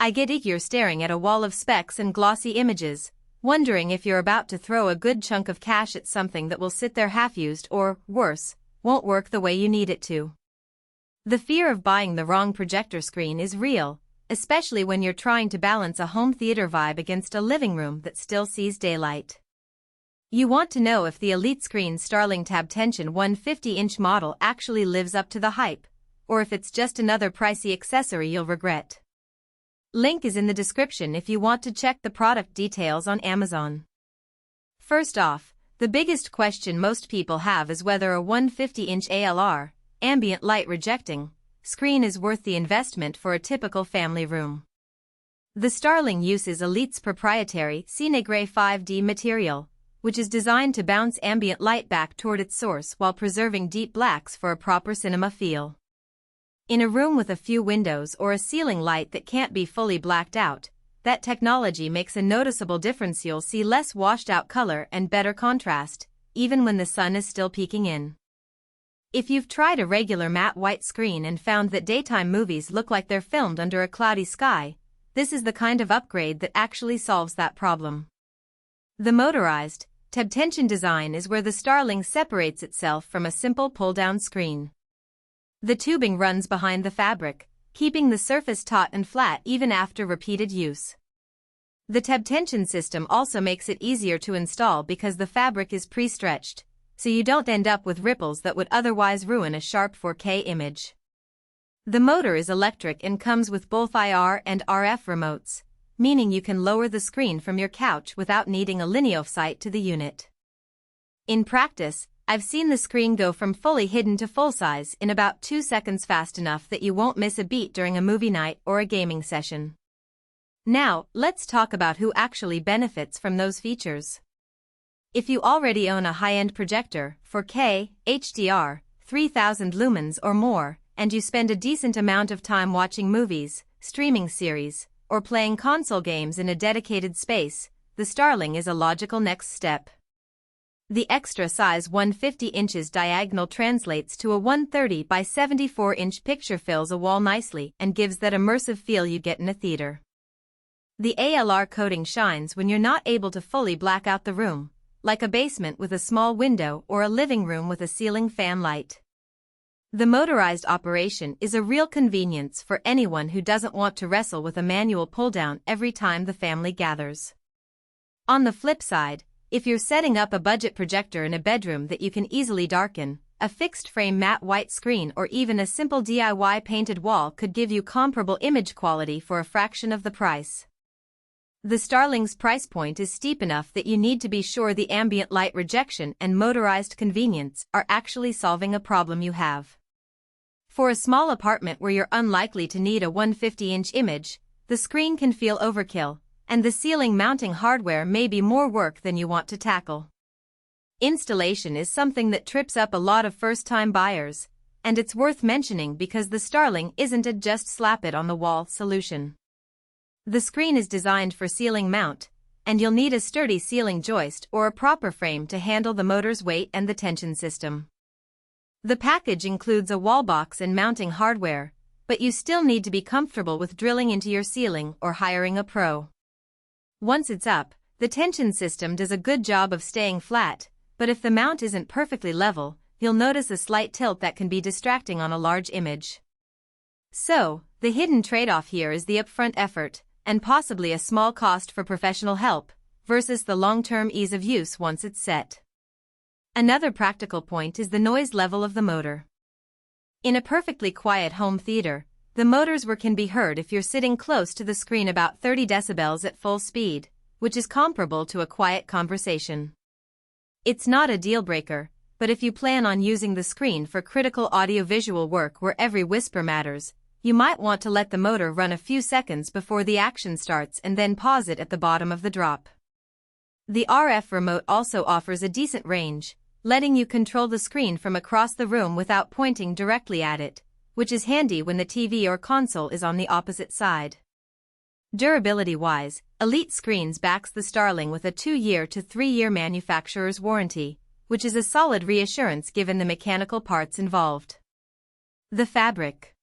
I get it, you're staring at a wall of specs and glossy images, wondering if you're about to throw a good chunk of cash at something that will sit there half-used or, worse, won't work the way you need it to. The fear of buying the wrong projector screen is real, especially when you're trying to balance a home theater vibe against a living room that still sees daylight. You want to know if the Elite Screen Starling Tab Tension 150-inch model actually lives up to the hype, or if it's just another pricey accessory you'll regret. Link is in the description if you want to check the product details on Amazon. First off, the biggest question most people have is whether a 150-inch ALR, ambient light rejecting, screen is worth the investment for a typical family room. The Starling uses Elite's proprietary CineGrey 5D material, which is designed to bounce ambient light back toward its source while preserving deep blacks for a proper cinema feel. In a room with a few windows or a ceiling light that can't be fully blacked out, that technology makes a noticeable difference. You'll see less washed-out color and better contrast, even when the sun is still peeking in. If you've tried a regular matte white screen and found that daytime movies look like they're filmed under a cloudy sky, this is the kind of upgrade that actually solves that problem. The motorized, tab tension design is where the Starling separates itself from a simple pull-down screen. The tubing runs behind the fabric, keeping the surface taut and flat even after repeated use. The tab tension system also makes it easier to install because the fabric is pre-stretched, so you don't end up with ripples that would otherwise ruin a sharp 4K image. The motor is electric and comes with both IR and RF remotes, meaning you can lower the screen from your couch without needing a lineopsight to the unit. In practice, I've seen the screen go from fully hidden to full size in about 2 seconds, fast enough that you won't miss a beat during a movie night or a gaming session. Now, let's talk about who actually benefits from those features. If you already own a high-end projector, 4K, HDR, 3000 lumens or more, and you spend a decent amount of time watching movies, streaming series, or playing console games in a dedicated space, the Starling is a logical next step. The extra size 150 inches diagonal translates to a 130 by 74 inch picture, fills a wall nicely and gives that immersive feel you get in a theater. The ALR coating shines when you're not able to fully black out the room, like a basement with a small window or a living room with a ceiling fan light. The motorized operation is a real convenience for anyone who doesn't want to wrestle with a manual pull-down every time the family gathers. On the flip side, if you're setting up a budget projector in a bedroom that you can easily darken, a fixed-frame matte white screen or even a simple DIY painted wall could give you comparable image quality for a fraction of the price. The Starling's price point is steep enough that you need to be sure the ambient light rejection and motorized convenience are actually solving a problem you have. For a small apartment where you're unlikely to need a 150-inch image, the screen can feel overkill, and the ceiling mounting hardware may be more work than you want to tackle. Installation is something that trips up a lot of first-time buyers, and it's worth mentioning because the Starling isn't a just slap-it-on-the-wall solution. The screen is designed for ceiling mount, and you'll need a sturdy ceiling joist or a proper frame to handle the motor's weight and the tension system. The package includes a wall box and mounting hardware, but you still need to be comfortable with drilling into your ceiling or hiring a pro. Once it's up, the tension system does a good job of staying flat, but if the mount isn't perfectly level, you'll notice a slight tilt that can be distracting on a large image. So, the hidden trade-off here is the upfront effort, and possibly a small cost for professional help, versus the long-term ease of use once it's set. Another practical point is the noise level of the motor. In a perfectly quiet home theater, the motor's whir can be heard if you're sitting close to the screen, about 30 decibels at full speed, which is comparable to a quiet conversation. It's not a deal-breaker, but if you plan on using the screen for critical audiovisual work where every whisper matters, you might want to let the motor run a few seconds before the action starts and then pause it at the bottom of the drop. The RF remote also offers a decent range, letting you control the screen from across the room without pointing directly at it, which is handy when the TV or console is on the opposite side. Durability-wise, Elite Screens backs the Starling with a 2-year to 3-year manufacturer's warranty, which is a solid reassurance given the mechanical parts involved. The fabric.